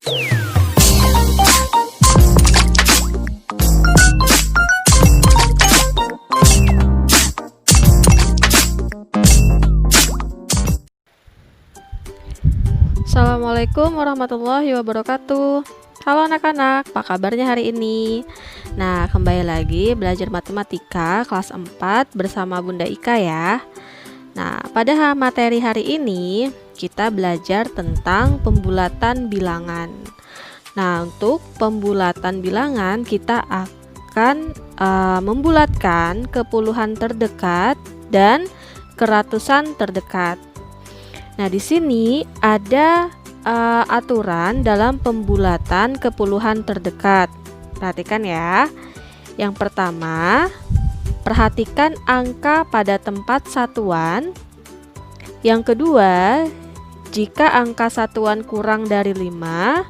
Assalamualaikum warahmatullahi wabarakatuh. Halo anak-anak, apa kabarnya hari ini? Nah, kembali lagi belajar matematika kelas 4 bersama Bunda Ika ya. Nah, pada materi hari ini kita belajar tentang pembulatan bilangan. Nah, untuk pembulatan bilangan kita akan membulatkan ke puluhan terdekat dan ke ratusan terdekat. Nah, di sini ada aturan dalam pembulatan ke puluhan terdekat. Perhatikan ya. Yang pertama, perhatikan angka pada tempat satuan. Yang kedua, jika angka satuan kurang dari 5,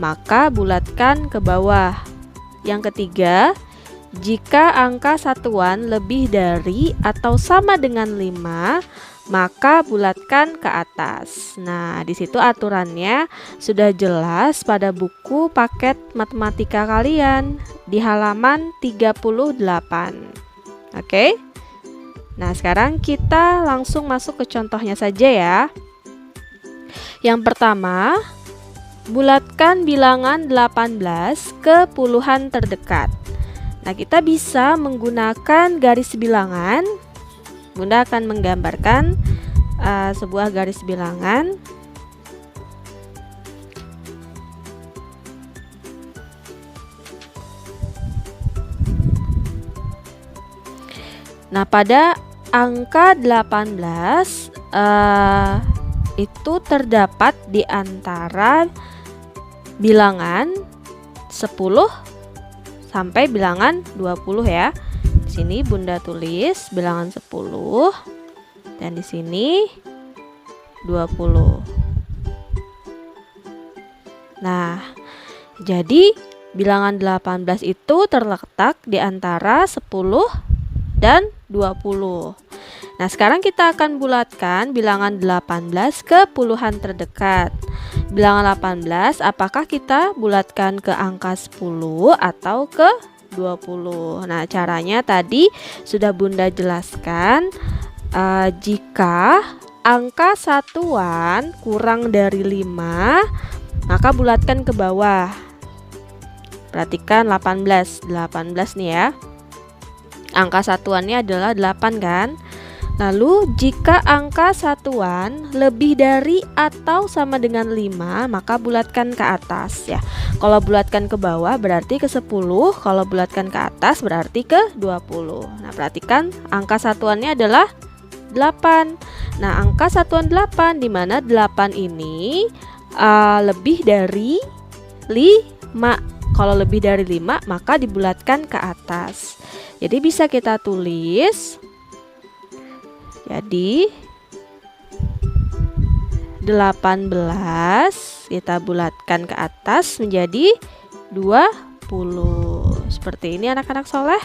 maka bulatkan ke bawah. Yang ketiga, jika angka satuan lebih dari atau sama dengan 5, maka bulatkan ke atas. Nah, di situ aturannya sudah jelas pada buku paket matematika kalian di halaman 38. Oke? Nah, sekarang kita langsung masuk ke contohnya saja ya. Yang pertama, bulatkan bilangan 18 ke puluhan terdekat. Nah, kita bisa menggunakan garis bilangan. Bunda akan menggambarkan sebuah garis bilangan. Nah, pada angka 18 itu terdapat di antara bilangan 10 sampai bilangan 20 ya. Di sini Bunda tulis bilangan 10 dan di sini 20. Nah, jadi bilangan 18 itu terletak di antara 10 dan 20. Nah, sekarang kita akan bulatkan bilangan 18 ke puluhan terdekat. Bilangan 18 apakah kita bulatkan ke angka 10 atau ke 20. Nah, caranya tadi sudah Bunda jelaskan. Jika angka satuan kurang dari 5, maka bulatkan ke bawah. Perhatikan 18 nih ya. Angka satuannya adalah 8 kan? Lalu jika angka satuan lebih dari atau sama dengan 5, maka bulatkan ke atas ya. Kalau bulatkan ke bawah berarti ke 10, kalau bulatkan ke atas berarti ke 20. Nah, perhatikan angka satuannya adalah 8. Nah, angka satuan 8 di mana 8 ini lebih dari 5. Kalau lebih dari 5 maka dibulatkan ke atas. Jadi bisa kita tulis, jadi 18 kita bulatkan ke atas menjadi 20. Seperti ini anak-anak soleh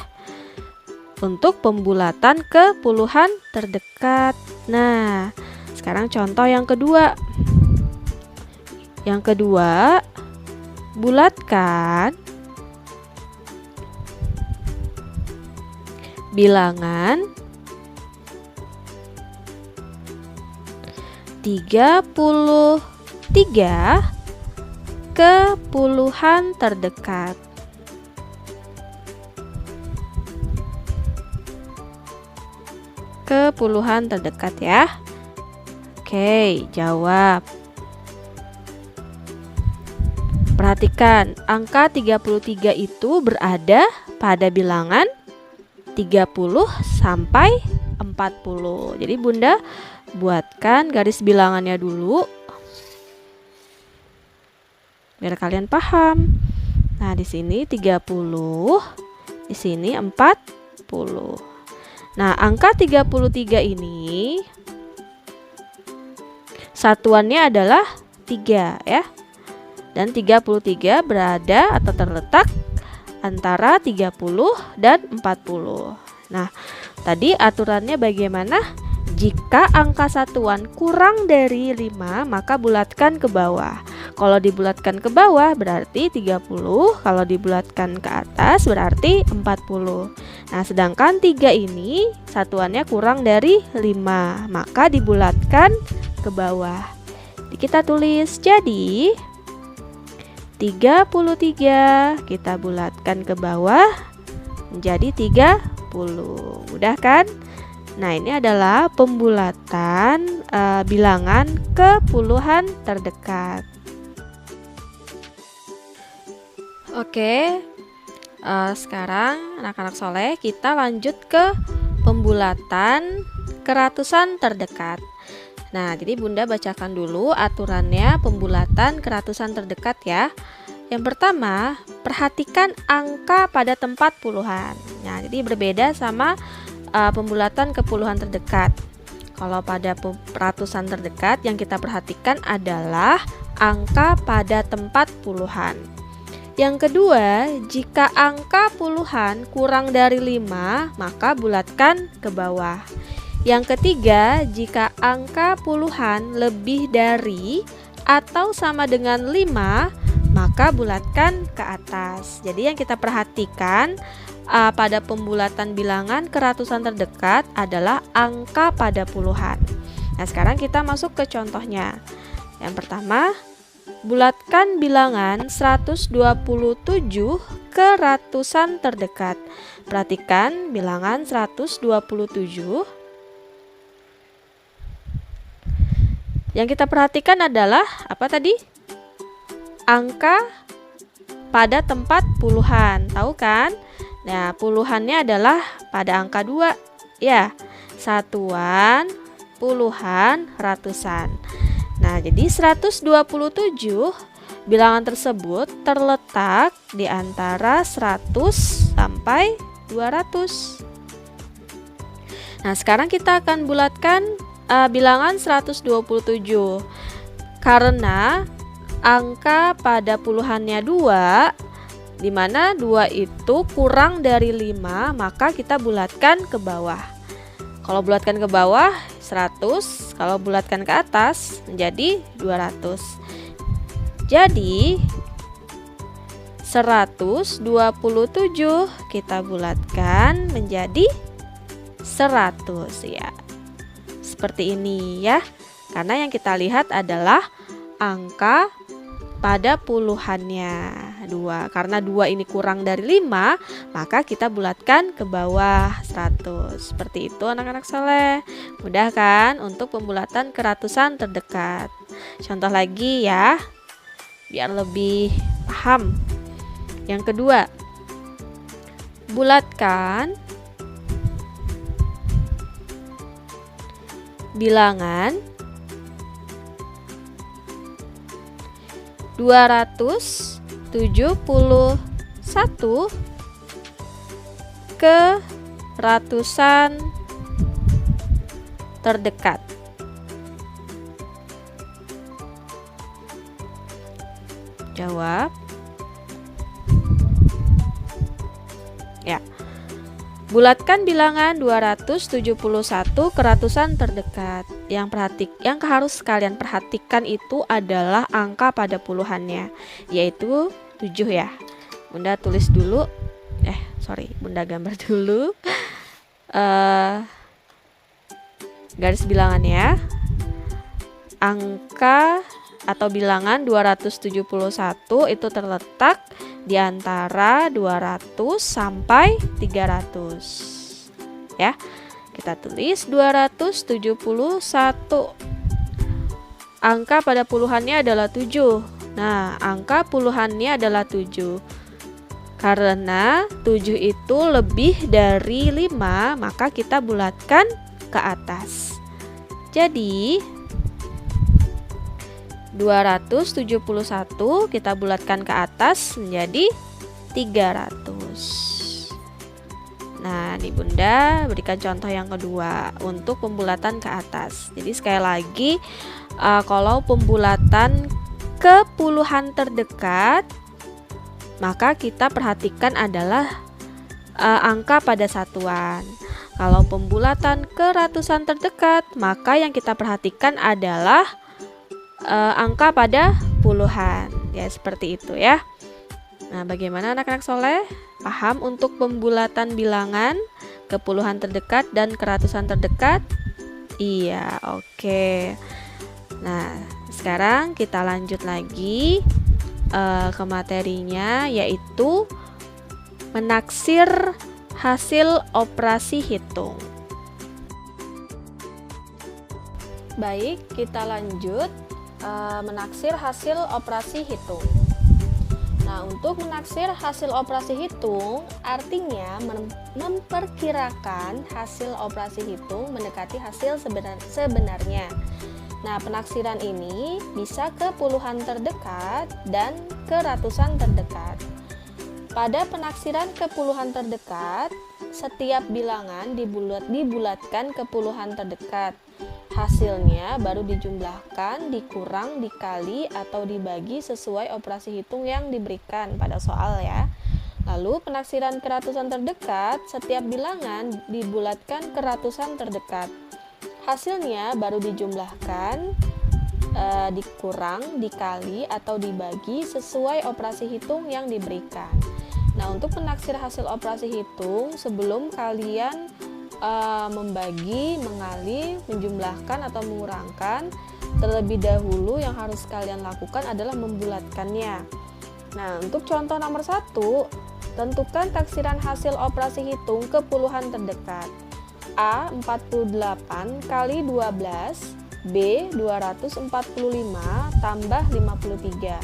untuk pembulatan ke puluhan terdekat. Nah, sekarang contoh yang kedua. Yang kedua, bulatkan bilangan 33 ke puluhan terdekat. Ke puluhan terdekat ya. Oke, jawab. Perhatikan, angka 33 itu berada pada bilangan 30 sampai 40. Jadi Bunda buatkan garis bilangannya dulu biar kalian paham. Nah, di sini 30, di sini 40. Nah, angka 33 ini satuannya adalah 3 ya. Dan 33 berada atau terletak antara 30 dan 40. Nah, tadi aturannya bagaimana? Jika angka satuan kurang dari 5, maka bulatkan ke bawah. Kalau dibulatkan ke bawah berarti 30, kalau dibulatkan ke atas berarti 40. Nah, sedangkan 3 ini satuannya kurang dari 5, maka dibulatkan ke bawah. Kita tulis jadi 33 kita bulatkan ke bawah menjadi 30. Mudah kan? Nah, ini adalah pembulatan bilangan ke puluhan terdekat. Oke, sekarang anak-anak soleh kita lanjut ke pembulatan ke ratusan terdekat. Nah, jadi Bunda bacakan dulu aturannya pembulatan ke ratusan terdekat ya. Yang pertama, perhatikan angka pada tempat puluhan. Nah, jadi berbeda sama pembulatan ke puluhan terdekat. Kalau pada ratusan terdekat yang kita perhatikan adalah angka pada tempat puluhan. Yang kedua, jika angka puluhan kurang dari 5, maka bulatkan ke bawah. Yang ketiga, jika angka puluhan lebih dari atau sama dengan 5, maka bulatkan ke atas. Jadi yang kita perhatikan pada pembulatan bilangan ke ratusan terdekat adalah angka pada puluhan. Nah, sekarang kita masuk ke contohnya. Yang pertama, bulatkan bilangan 127 ke ratusan terdekat. Perhatikan bilangan 127. Yang kita perhatikan adalah apa tadi? Angka pada tempat puluhan. Tahu kan? Nah, puluhannya adalah pada angka 2. Ya, satuan, puluhan, ratusan. Nah, jadi 127 bilangan tersebut terletak di antara 100 sampai 200. Nah, sekarang kita akan bulatkan bilangan 127. Karena angka pada puluhannya 2, di mana 2 itu kurang dari 5, maka kita bulatkan ke bawah. Kalau bulatkan ke bawah 100, kalau bulatkan ke atas menjadi 200. Jadi 127 kita bulatkan menjadi 100 ya. Seperti ini ya. Karena yang kita lihat adalah angka pada puluhannya 2. Karena 2 ini kurang dari 5, maka kita bulatkan ke bawah 100. Seperti itu anak-anak soleh. Mudah kan untuk pembulatan ke ratusan terdekat. Contoh lagi ya, biar lebih paham. Yang kedua, bulatkan bilangan 271 ke ratusan terdekat. Jawab. Ya. Bulatkan bilangan 271 ke ratusan terdekat. Yang harus kalian perhatikan itu adalah angka pada puluhannya, yaitu 7 ya. Bunda tulis dulu. Bunda gambar dulu. Garis bilangannya. Angka atau bilangan 271 itu terletak di antara 200 sampai 300. Ya. Kita tulis 271. Angka pada puluhannya adalah 7. Nah, angka puluhannya adalah 7. Karena 7 itu lebih dari 5, maka kita bulatkan ke atas. Jadi 271 kita bulatkan ke atas menjadi 300. Nah, ini Bunda berikan contoh yang kedua untuk pembulatan ke atas. Jadi sekali lagi, kalau pembulatan ke puluhan terdekat, maka kita perhatikan adalah angka pada satuan. Kalau pembulatan ke ratusan terdekat, maka yang kita perhatikan adalah angka pada puluhan. Ya, seperti itu ya. Nah, bagaimana anak-anak soleh? Paham untuk pembulatan bilangan ke puluhan terdekat dan ke ratusan terdekat? Iya, oke. Nah, sekarang kita lanjut lagi ke materinya, yaitu menaksir hasil operasi hitung. Baik, kita lanjut menaksir hasil operasi hitung. Nah, untuk menaksir hasil operasi hitung artinya memperkirakan hasil operasi hitung mendekati hasil sebenarnya. Nah, penaksiran ini bisa ke puluhan terdekat dan ke ratusan terdekat. Pada penaksiran ke puluhan terdekat, setiap bilangan dibulatkan ke puluhan terdekat. Hasilnya baru dijumlahkan, dikurang, dikali, atau dibagi sesuai operasi hitung yang diberikan pada soal ya. Lalu penaksiran ke ratusan terdekat, setiap bilangan dibulatkan ke ratusan terdekat. Hasilnya baru dijumlahkan, dikurang, dikali, atau dibagi sesuai operasi hitung yang diberikan. Nah, untuk menaksir hasil operasi hitung, sebelum kalian membagi, mengali, menjumlahkan, atau mengurangkan, terlebih dahulu yang harus kalian lakukan adalah membulatkannya. Nah, untuk contoh nomor 1, tentukan taksiran hasil operasi hitung ke puluhan terdekat. A 48 kali 12, B 245 tambah 53.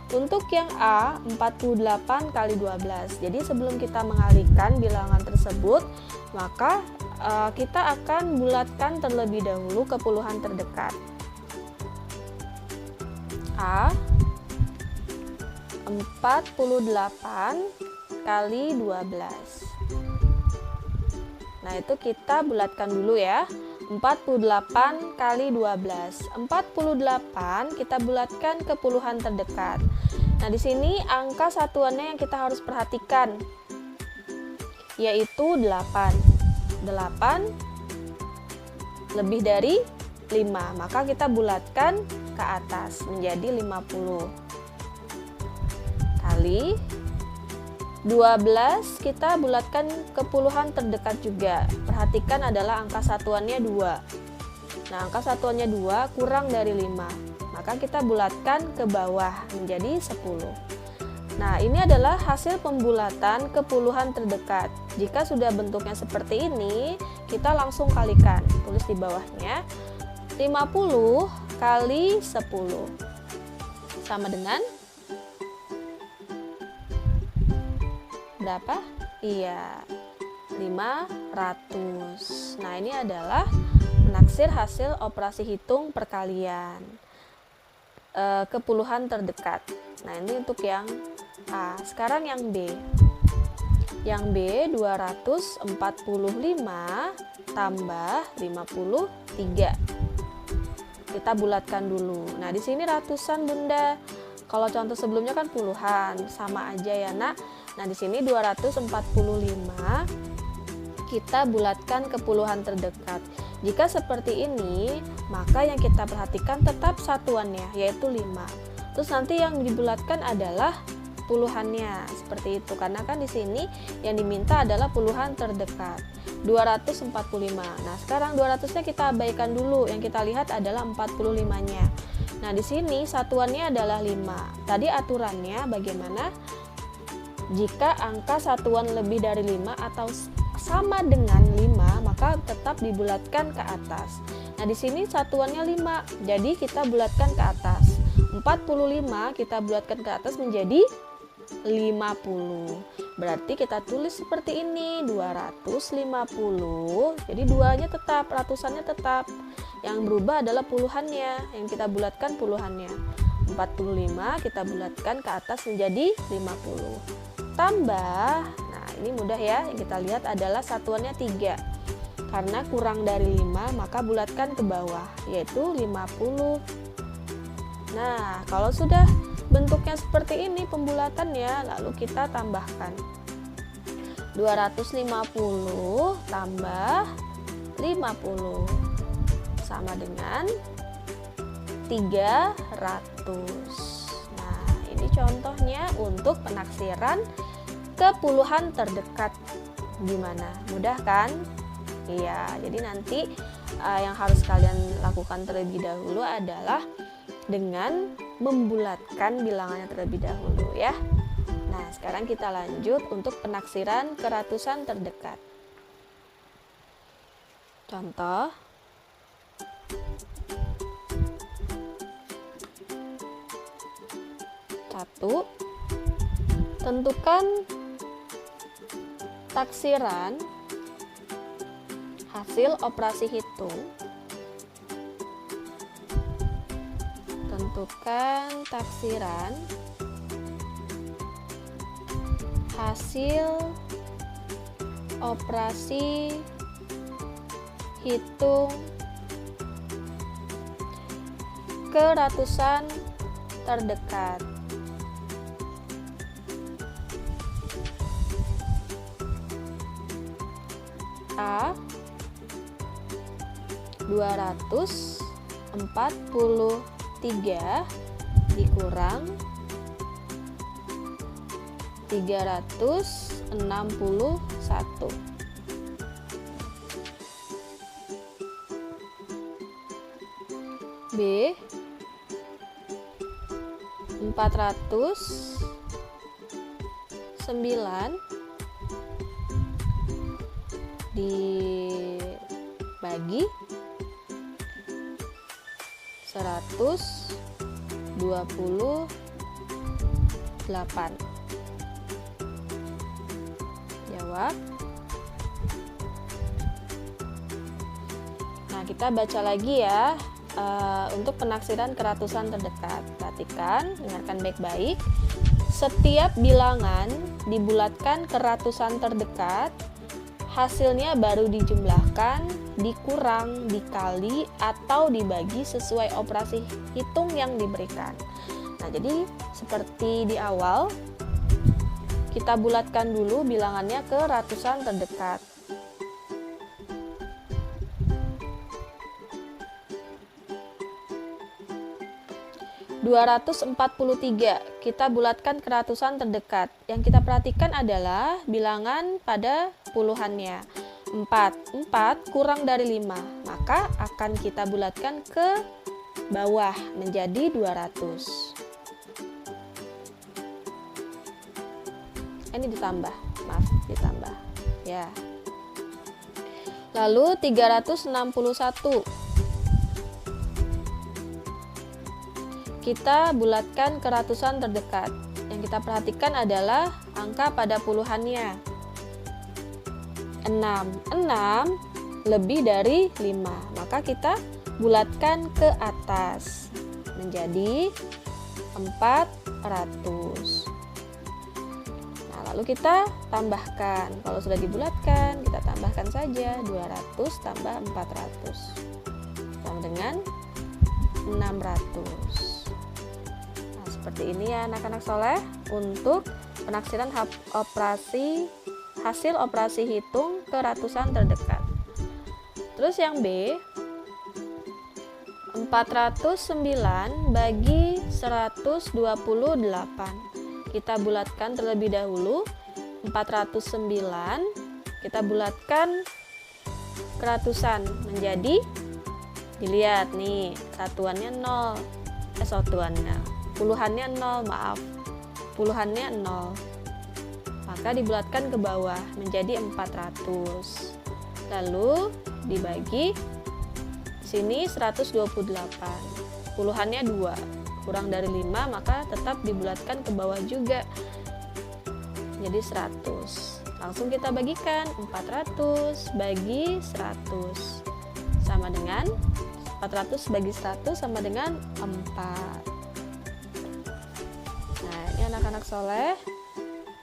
Untuk yang A 48 kali 12. Jadi sebelum kita mengalihkan bilangan tersebut, maka kita akan bulatkan terlebih dahulu ke puluhan terdekat. A 48 kali 12. Nah, itu kita bulatkan dulu ya. 48 kali 12. 48 kita bulatkan ke puluhan terdekat. Nah, di sini angka satuannya yang kita harus perhatikan yaitu 8. 8 lebih dari 5, maka kita bulatkan ke atas menjadi 50. Kali 12 kita bulatkan ke puluhan terdekat juga. Perhatikan adalah angka satuannya 2. Nah, angka satuannya 2 kurang dari 5. Maka kita bulatkan ke bawah menjadi 10. Nah, ini adalah hasil pembulatan ke puluhan terdekat. Jika sudah bentuknya seperti ini, kita langsung kalikan. Tulis di bawahnya 50 kali 10 sama dengan berapa? Iya, 500. Nah, ini adalah menaksir hasil operasi hitung perkalian ke puluhan terdekat. Nah, ini untuk yang A. Sekarang yang B. Yang B 245 tambah 53. Kita bulatkan dulu. Nah, di sini ratusan, Bunda. Kalau contoh sebelumnya kan puluhan, sama aja ya, Nak. Nah, di sini 245 kita bulatkan ke puluhan terdekat. Jika seperti ini, maka yang kita perhatikan tetap satuannya, yaitu 5. Terus nanti yang dibulatkan adalah puluhannya, seperti itu. Karena kan di sini yang diminta adalah puluhan terdekat. 245. Nah, sekarang 200-nya kita abaikan dulu. Yang kita lihat adalah 45-nya. Nah, di sini satuannya adalah 5. Tadi aturannya bagaimana? Jika angka satuan lebih dari 5 atau sama dengan 5, maka tetap dibulatkan ke atas. Nah, di sini satuannya 5, jadi kita bulatkan ke atas. 45 kita bulatkan ke atas menjadi 50. Berarti kita tulis seperti ini, 250. Jadi duanya tetap, ratusannya tetap. Yang berubah adalah puluhannya, yang kita bulatkan puluhannya. 45 kita bulatkan ke atas menjadi 50. Tambah, nah ini mudah ya, yang kita lihat adalah satuannya 3. Karena kurang dari 5, maka bulatkan ke bawah, yaitu 50. Nah, kalau sudah bentuknya seperti ini pembulatannya, lalu kita tambahkan 250 tambah 50 sama dengan 300. contohnya untuk penaksiran ke puluhan terdekat. Gimana? Mudah kan? Iya, jadi nanti yang harus kalian lakukan terlebih dahulu adalah dengan membulatkan bilangannya terlebih dahulu ya. Nah, sekarang kita lanjut untuk penaksiran ke ratusan terdekat. Contoh, satu, tentukan taksiran hasil operasi hitung. Tentukan taksiran hasil operasi hitung ke ratusan terdekat. A 243 dikurang 361. B 409 dibagi 128. Jawab. Nah, kita baca lagi ya untuk penaksiran ke ratusan terdekat. Perhatikan, dengarkan baik-baik. Setiap bilangan dibulatkan ke ratusan terdekat, hasilnya baru dijumlahkan, dikurang, dikali, atau dibagi sesuai operasi hitung yang diberikan. Nah, jadi seperti di awal, kita bulatkan dulu bilangannya ke ratusan terdekat. (243) kita bulatkan ke ratusan terdekat. Yang kita perhatikan adalah bilangan pada puluhannya. 4 kurang dari 5, maka akan kita bulatkan ke bawah menjadi 200. Ini ditambah, ditambah ya. Lalu 361 kita bulatkan ke ratusan terdekat. Yang kita perhatikan adalah angka pada puluhannya. 6 lebih dari 5, maka kita bulatkan ke atas menjadi 400. Nah, lalu kita tambahkan. Kalau sudah dibulatkan, kita tambahkan saja 200 tambah 400 sama dengan 600. Seperti ini ya anak-anak soleh untuk penaksiran hasil operasi hitung ke ratusan terdekat. Terus yang B, 409 bagi 128. Kita bulatkan terlebih dahulu. 409 kita bulatkan ke ratusan menjadi, dilihat nih, satuannya 0. Puluhannya 0, maaf. Puluhannya 0. Maka dibulatkan ke bawah menjadi 400. Lalu dibagi sini 128. Puluhannya 2, kurang dari 5, maka tetap dibulatkan ke bawah juga. Jadi 100. Langsung kita bagikan 400 bagi 100 sama dengan 400 bagi 100 sama dengan 4. Nah, ini anak-anak soleh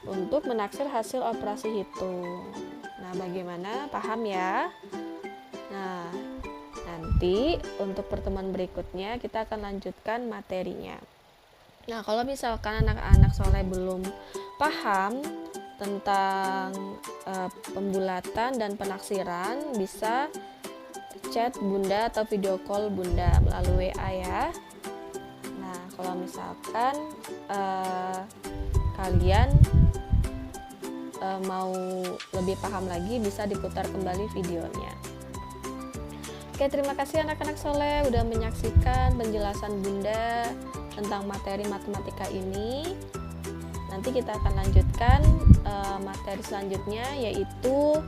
untuk menaksir hasil operasi hitung. Nah, bagaimana? Paham ya? Nah, nanti untuk pertemuan berikutnya kita akan lanjutkan materinya. Nah, kalau misalkan anak-anak soleh belum paham tentang pembulatan dan penaksiran, bisa chat Bunda atau video call Bunda melalui WA ya. Nah, kalau misalkan kalian mau lebih paham lagi, bisa diputar kembali videonya. Oke, terima kasih anak-anak soleh udah menyaksikan penjelasan Bunda tentang materi matematika ini. Nanti kita akan lanjutkan materi selanjutnya, yaitu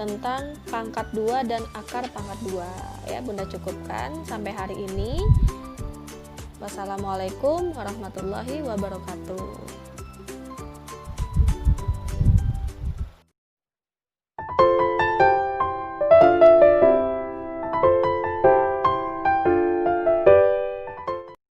tentang pangkat 2 dan akar pangkat 2 ya. Bunda cukupkan sampai hari ini. Wassalamualaikum warahmatullahi wabarakatuh.